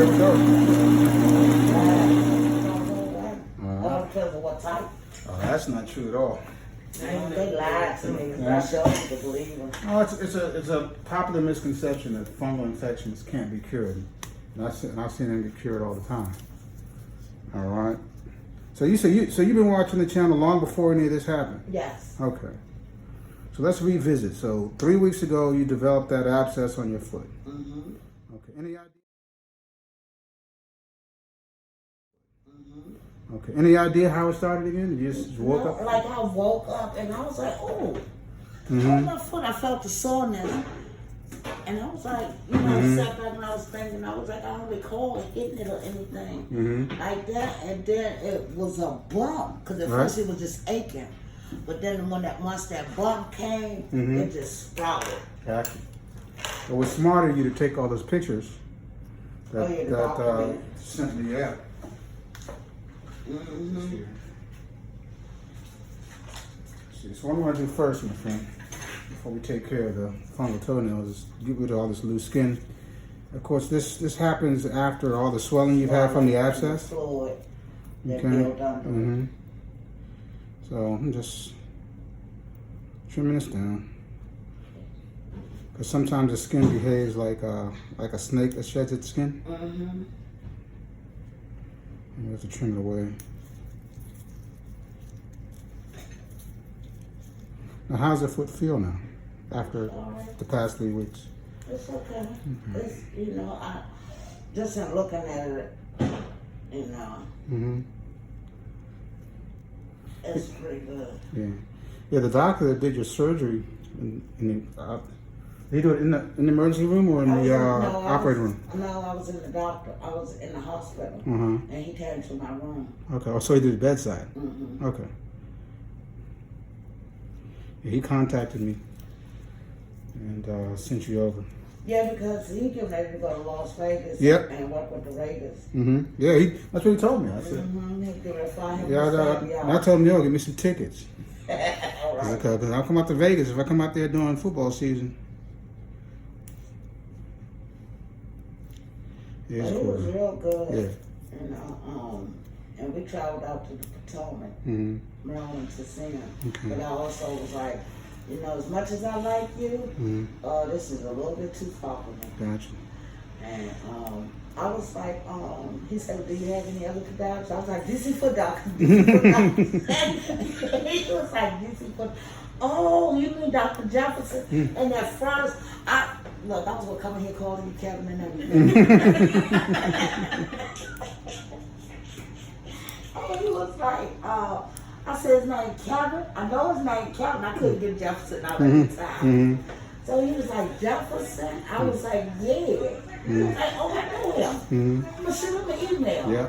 ready to go. Because of what type. Oh, that's not true at all. They lied to me. I showed them to believe them. Oh, it's a popular misconception that fungal infections can't be cured. And I've seen them get cured all the time. All right. So you've been watching the channel long before any of this happened? Yes. Okay. So let's revisit. So 3 weeks ago, you developed that abscess on your foot. Mm-hmm. Okay. Any idea? Mm-hmm. Okay. Any idea how it started again? You just woke up? Like I woke up and I was like, oh, Mm-hmm. on my foot I felt the soreness. And I was like, you know, I sat back and I was thinking, I was like, I don't recall hitting it or anything like that. And then it was a bump, because at first it was just aching. But then once that bump came, it just sprouted. Gotcha. It was smart of you to take all those pictures that sent me out. So what I'm going to do first, my friend, before we take care of the fungal toenails, is get rid of all this loose skin. Of course, this happens after all the swelling you've had from the abscess. Fluid that Okay. built under. So I'm just trimming this down, because sometimes the skin behaves like a snake that sheds its skin. You have to trim it away. Now, how's the foot feel now after the past 3 weeks? It's okay. It's, you know, I just in looking at it, you know, it's pretty good. Yeah. The doctor that did your surgery, did he do it in the emergency room or in the operating room? No, I was in the doctor. I was in the hospital, and he came to my room. Okay. Oh, so he did bedside. Okay. Yeah, he contacted me and sent you over. Yeah, because he getting ready to go to Las Vegas and work with the Raiders. Yeah, that's what he told me. I said, He getting ready to fly him I told him, yo, give me some tickets. All right. Because I'll come out to Vegas if I come out there during football season. Yeah, It was real good. Yeah. You know, and we traveled out to the Potomac, Maryland, to see him. But I also was like, you know, as much as I like you, this is a little bit too far for me. Gotcha. And I was like, he said, do you have any other podiatrists? I was like, DC for doctor. He was like, DC for, oh, you mean Dr. Jefferson? And at first, I was going to come in here calling you Kevin and everything. Oh, he was like, I said his name Kevin. I know his name Kevin. I couldn't get Jefferson out at the time. So he was like, Jefferson? I was like, yeah. He was like, oh, I know him. I'm going to shoot him an email. Yeah.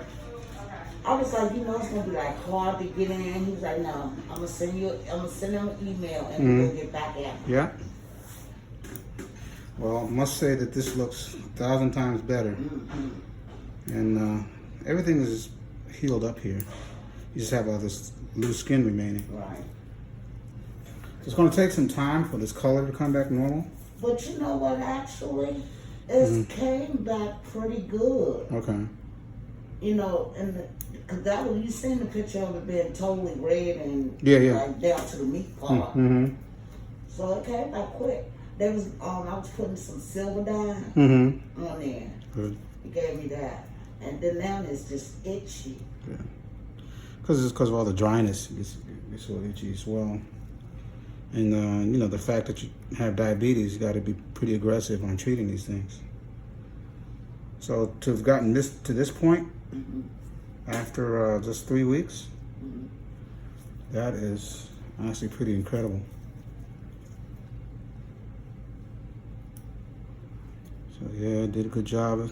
I was like, you know, it's going to be like hard to get in. He was like, no, I'm going to send him an email and we'll get back at him. Yeah. Well, I must say that this looks 1,000 times better. And everything is healed up here. You just have all this loose skin remaining. Right. It's going to take some time for this color to come back normal. But you know what, actually? It came back pretty good. Okay. You know, because that was, you seen the picture of it being totally red and like down to the meat part. So it came back quick. There was, I was putting some silver dye on there. Good. He gave me that. And then now it's just itchy. Yeah. Because of all the dryness, it's so itchy as well. And, you know, the fact that you have diabetes, you got to be pretty aggressive on treating these things. So to have gotten to this point, after just 3 weeks, that is honestly pretty incredible. So yeah, did a good job.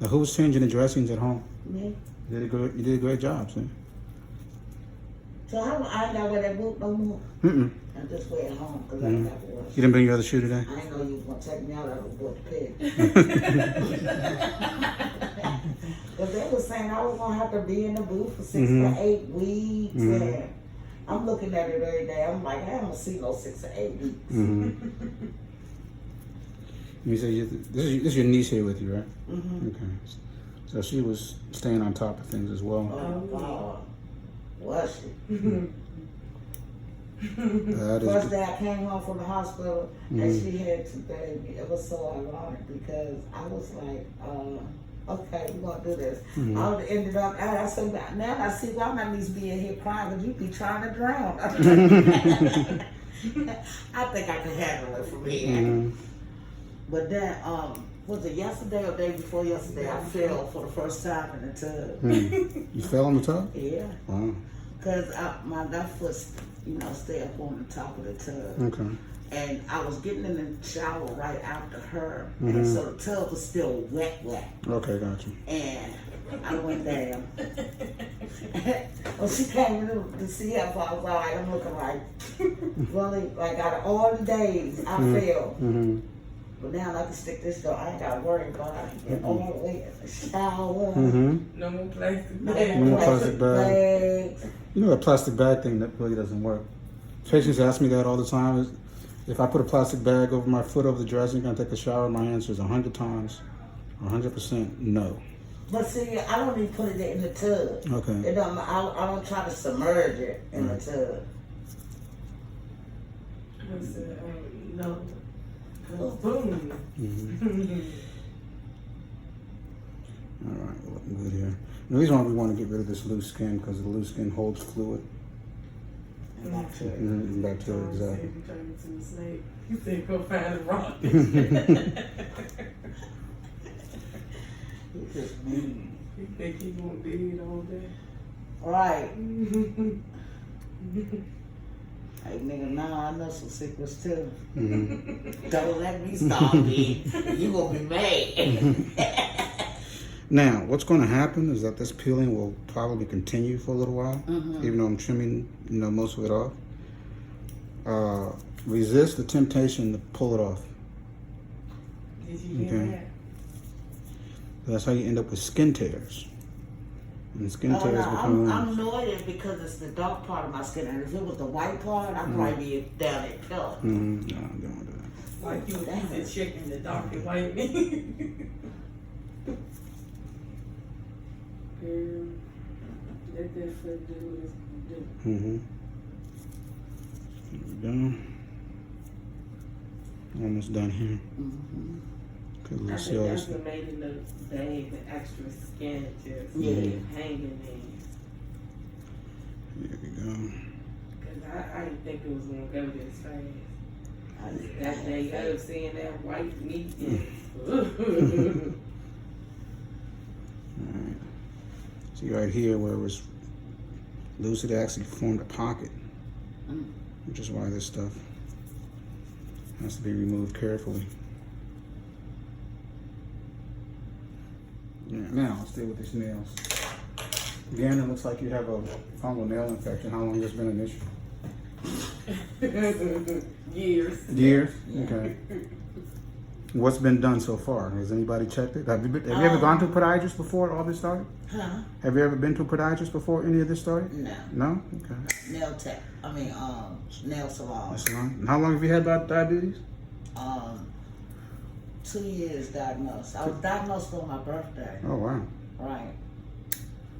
Now, who was changing the dressings at home? Me. You did a great job, see? So I ain't got to wear that boot no more. I just wear it home because I ain't got to wash. You didn't bring your other shoe today? I ain't know you was going to take me out of the boot pig. Because they were saying I was going to have to be in the booth for 6 to 8 weeks. And I'm looking at it every day. I'm like, I don't see no 6 to 8 weeks. You say this is your niece here with you, right? Okay. So she was staying on top of things as well. Oh, God. Was she? That is First good. day I came home from the hospital and she had the baby. It was so ironic because I was like, okay, we're going to do this. I would have ended up, I said, now I see why my niece be in here crying because you be trying to drown. I think I can handle it from here. But then, was it yesterday or day before yesterday? I fell for the first time in the tub. You fell on the tub? Yeah. Wow. Because my left foot, stay up on the top of the tub. Okay. And I was getting in the shower right after her. And so the tub was still wet. Okay, gotcha. And I went down. Well, she came in to see us. I was like, I'm looking like, really, like out of all the days I fell. But now I can stick this door. I ain't got to worry about it. Get all the way in the shower. No more plastic No bags. more plastic plastic bag. bags. You know, a plastic bag thing that really doesn't work. Patients ask me that all the time. Is if I put a plastic bag over my foot over the dressing and take a shower, my answer is 100 times, 100% no. But see, I don't even put it in the tub. Okay. It don't, I don't try to submerge it in the tub. I said, no. Boom. All right, we're looking good here. The reason why we want to get rid of this loose skin because the loose skin holds fluid. And bacteria. Bacteria, exactly. You turn into a snake. You said go find a rock. He's just mean. You think he gonna be it all day? Right. Hey, nigga, now I know some secrets too. Don't let me stop me. You gonna be mad. Now, what's going to happen is that this peeling will probably continue for a little while, even though I'm trimming, most of it off. Resist the temptation to pull it off. Did you hear Okay. that? That's how you end up with skin tears. And skin Oh, tears no, become I'm annoyed because it's the dark part of my skin, and if it was the white part, I'd probably be down at color. No, I don't want to do that. Like you a piece of chicken, the dark and white meat. Girl, let that foot do what it's gonna do. There we go. Almost done here. Okay, I let's see think all that's this. what made it look bad, the extra skin just hanging there. There we go. Cause I didn't think it was gonna go this fast. That day of seeing that white meat and Alright. See right here where it was loose, it actually formed a pocket, which is why this stuff has to be removed carefully. Yeah, now let's deal with these nails. Again, it looks like you have a fungal nail infection. How long has this been an issue? years. Years? Okay. What's been done so far? Has anybody checked it? Have you ever gone to a podiatrist before all this started? Huh? Have you ever been to a podiatrist before any of this started? No. No? Okay. Nail tech. Nail salon. That's fine. And how long have you had diabetes? 2 years diagnosed. I was diagnosed on my birthday. Oh, wow. Right.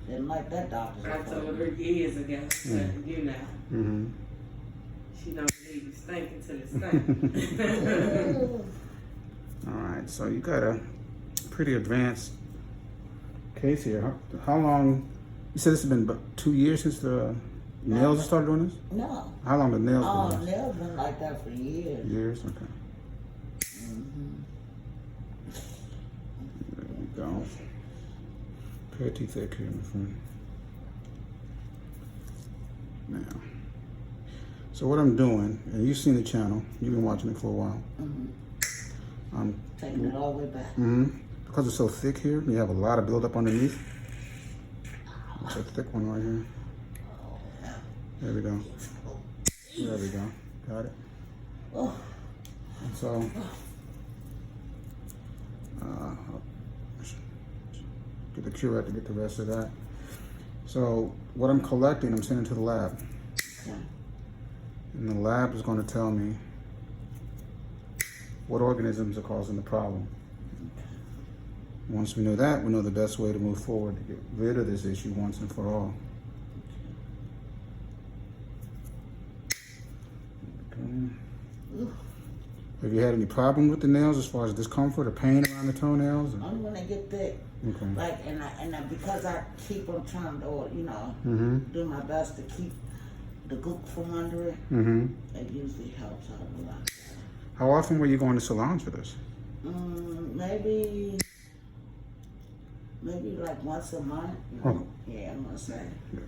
Didn't like that doctor's I told appointment. her years ago, but you know, Mm-hmm. she don't believe you stinking till it stink. All right, so you got a pretty advanced case here. How long? You said this has been about 2 years since the nails started doing this? No. How long have the nails Oh, been doing this? nails been like that for years. Years? Okay. There we go. Pretty thick here, my friend. Now, so what I'm doing, and you've seen the channel, you've been watching it for a while. I'm Taking it all the way back. because it's so thick here, you have a lot of buildup underneath. It's a thick one right here. There we go. There we go. Got it. Oh. And so, get the curette to get the rest of that. So, what I'm collecting, I'm sending to the lab. Okay. And the lab is going to tell me what organisms are causing the problem. Once we know that, we know the best way to move forward to get rid of this issue once and for all. Okay. Have you had any problem with the nails as far as discomfort or pain around the toenails? Or? Only when they get thick. Okay. Like, and I, because I keep on trying to, you know, do my best to keep the goop from under it, it usually helps out a lot. How often were you going to salons for this? Maybe like once a month. Oh. Yeah, I'm gonna say. Yeah.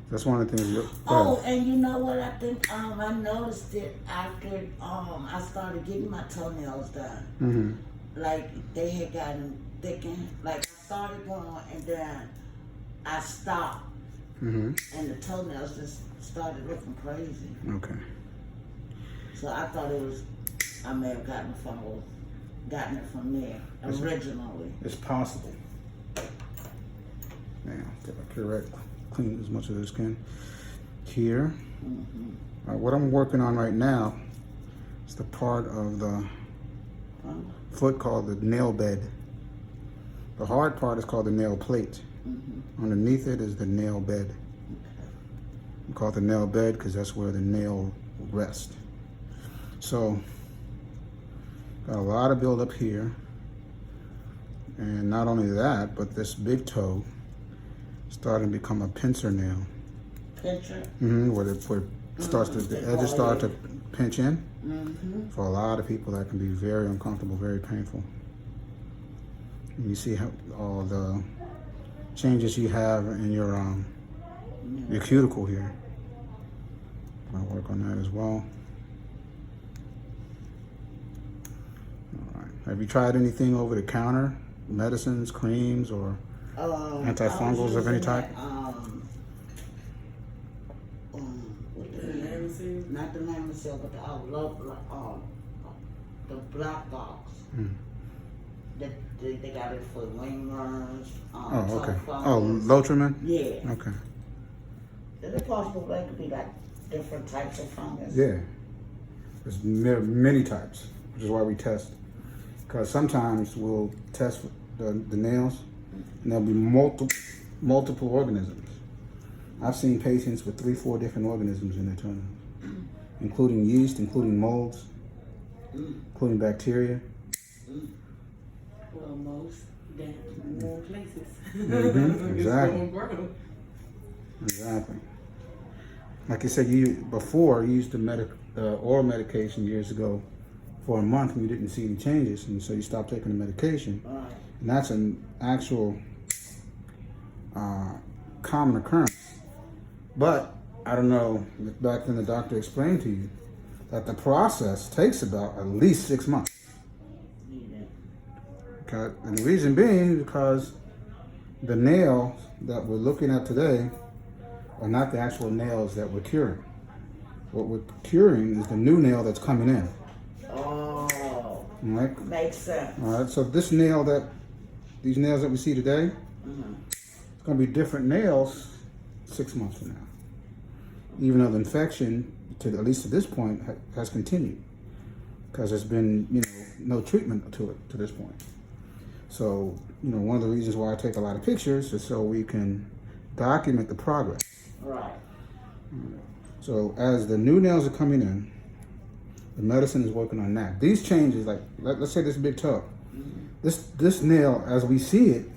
That's one of the things. Oh, and you know what? I think I noticed it after I started getting my toenails done. Like they had gotten thickened. Like I started going, and then I stopped, and the toenails just started looking crazy. Okay. So I thought it was. I may have gotten it from there originally. It's possible. Now, get my correct, clean as much as I can. Here. What I'm working on right now is the part of the foot called the nail bed. The hard part is called the nail plate. Underneath it is the nail bed. We call it the nail bed because that's where the nail rests. So, got a lot of buildup here. And not only that, but this big toe starting to become a pincer nail. Pincher? Where it starts to, the edges start to pinch in. For a lot of people, that can be very uncomfortable, very painful. And you see how all the changes you have in your cuticle here. I'll work on that as well. All right. Have you tried anything over the counter? Medicines, creams, or antifungals of any type? Not the Lamisil, but the black box. They got it for wingworms. Oh, okay. Fungus. Lotrimin? Yeah. Okay. Is it possible that could be like different types of fungus? Yeah. There's many types, which is why we test. Because sometimes we'll test the nails, and there'll be multiple organisms. I've seen patients with 3-4 different organisms in their toenails, including yeast, including molds, including bacteria. Well, most damn warm places. Exactly. Exactly. Like you said, before you used the oral medication years ago for a month and you didn't see any changes, and so you stopped taking the medication. And that's an actual common occurrence. But I don't know, back then the doctor explained to you that the process takes about at least 6 months. Okay? And the reason being because the nails that we're looking at today are not the actual nails that we're curing. What we're curing is the new nail that's coming in. Oh, all right? Makes sense. All right, so these nails that we see today, it's going to be different nails 6 months from now. Even though the infection, at least to this point, has continued. Because there's been, no treatment to it to this point. So, one of the reasons why I take a lot of pictures is so we can document the progress. Right. So as the new nails are coming in, the medicine is working on that. These changes, like let's say this big toe, this nail, as we see it,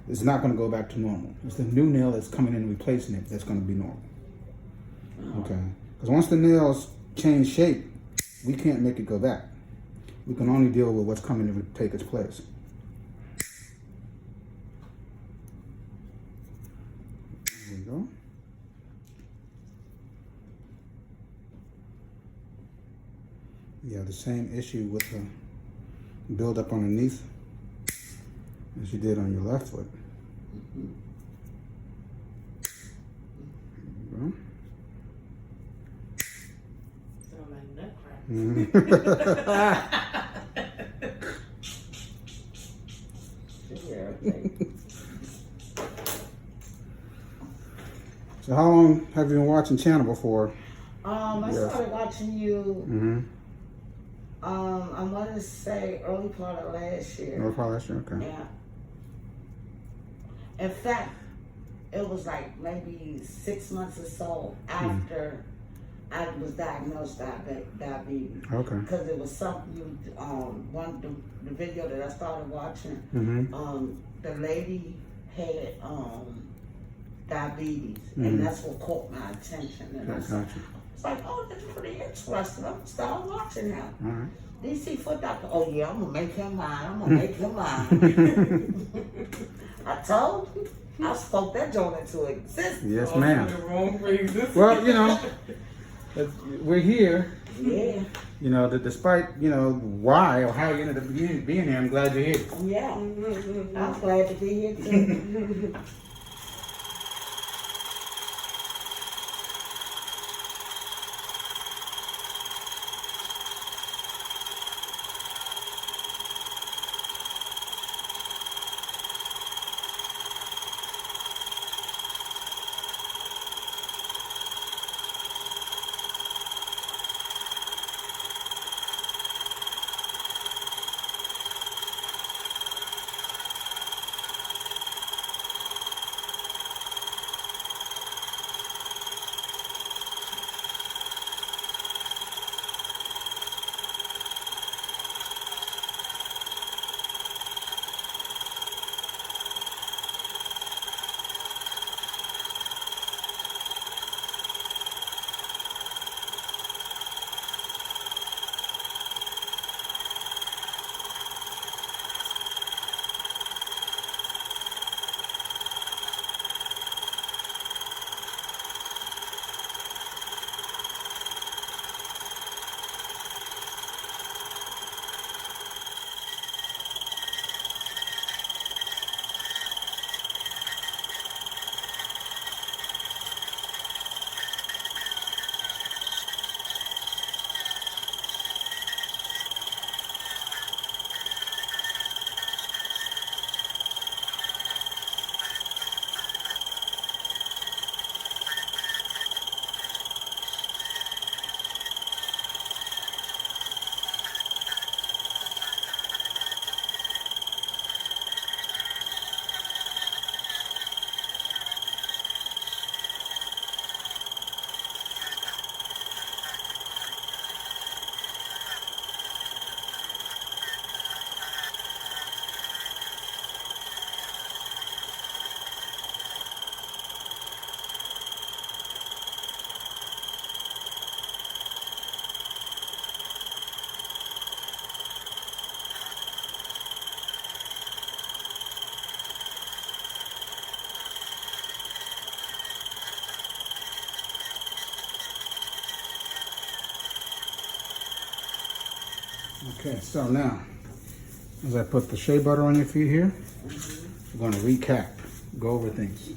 is not going to go back to normal. It's the new nail that's coming in and replacing it that's going to be normal. Okay. Because once the nails change shape, we can't make it go back. We can only deal with what's coming to take its place. There we go. You have the same issue with the buildup underneath as you did on your left foot. There you go. Sound like nut crack. So how long have you been watching channel before? I started watching you. I want to say early part of last year. Early part of last year, okay. Yeah, In fact, it was like maybe 6 months or so after I was diagnosed diabetes. Okay. Because it was something the video that I started watching. The lady had diabetes, and that's what caught my attention. And I was like, oh, that's pretty interesting. I'm gonna start watching him. All right. DC foot doctor. Oh yeah, I'm gonna make him mine. I'm gonna make him mine. I told you. I spoke that joint into existence. Yes, ma'am. The wrong reason. Well, you know, we're here. Yeah. You know, that despite, you know, why or how you ended up being here, I'm glad you're here. Yeah. I'm glad to be here too. Okay, so now, as I put the shea butter on your feet here, we're going to recap, go over things.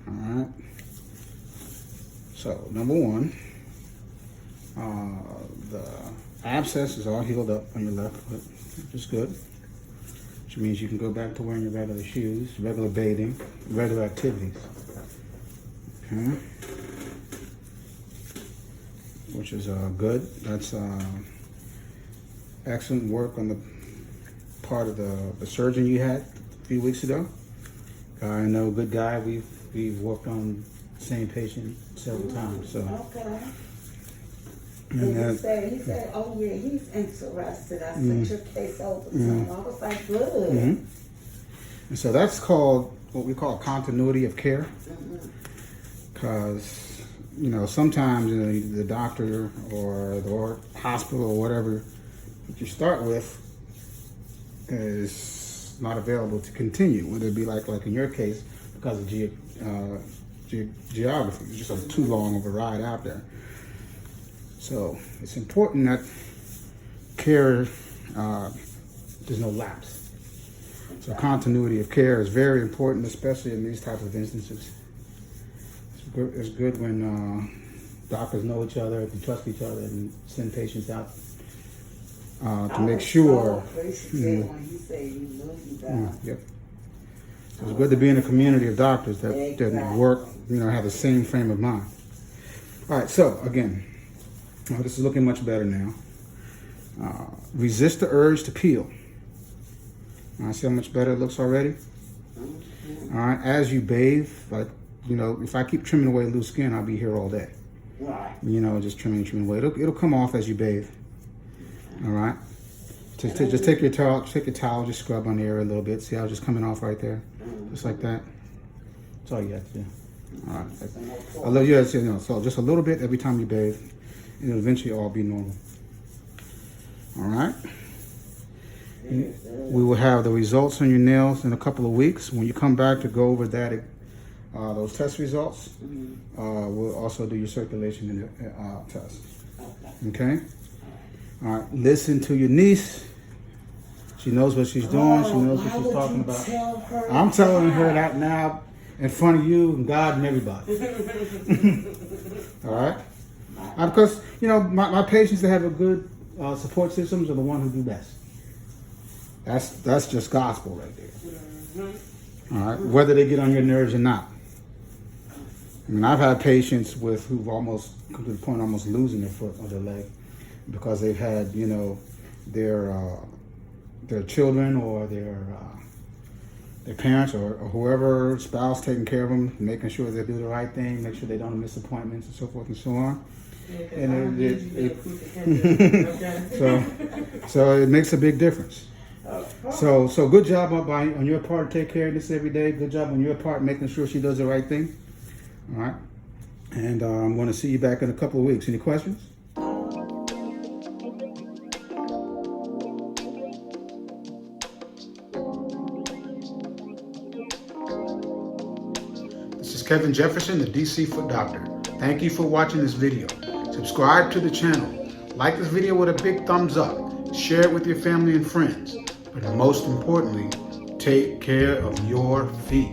All right. So, number one, the abscess is all healed up on your left foot, which is good. Which means you can go back to wearing your regular shoes, regular bathing, regular activities. Okay. Which is good. That's excellent work on the part of the surgeon you had a few weeks ago. I know, good guy. We've worked on the same patient several times. So. Okay. And he said, oh yeah, he's interested. I sent your case over to him. I was like, good. And so that's called what we call continuity of care. Because, you know, sometimes the doctor or the hospital or whatever that you start with is not available to continue. Whether it be like in your case, because of geography. It's just too long of a ride out there. So it's important that care, there's no lapse. So continuity of care is very important, especially in these types of instances. It's good when doctors know each other, can trust each other, and send patients out to make sure. When you say you knew you guys. Yep. So it's good to be in a community of doctors that work, have the same frame of mind. All right, so again, this is looking much better now. Resist the urge to peel. See how much better it looks already? All right, as you bathe, like, you know, if I keep trimming away loose skin, I'll be here all day. Right. You know, just trimming away. It'll come off as you bathe. All right. Just take your towel, just scrub on the area a little bit. See how it's just coming off right there, just like that. That's all you have to do. All right. I love you. You know, so just a little bit every time you bathe, and it'll eventually all be normal. All right. We will have the results on your nails in a couple of weeks. When you come back to go over that, those test results, we'll also do your circulation in the test. Okay. All right. Listen to your niece. She knows what she's doing. She knows what she's talking about. I'm telling her that now in front of you and God and everybody. All right? Because, you know, my patients that have a good support systems are the ones who do best. That's just gospel right there. All right? Whether they get on your nerves or not. I mean, I've had patients who've almost come to the point of almost losing their foot or their leg because they've had, you know, their children or their parents or whoever, spouse taking care of them, making sure they do the right thing, make sure they don't miss appointments and so forth and so on. Yeah, and so it makes a big difference. So good job on your part to take care of this every day. Good job on your part making sure she does the right thing. All right. And I'm going to see you back in a couple of weeks. Any questions? This is Kevin Jefferson, the DC Foot Doctor. Thank you for watching this video. Subscribe to the channel. Like this video with a big thumbs up. Share it with your family and friends. But most importantly, take care of your feet.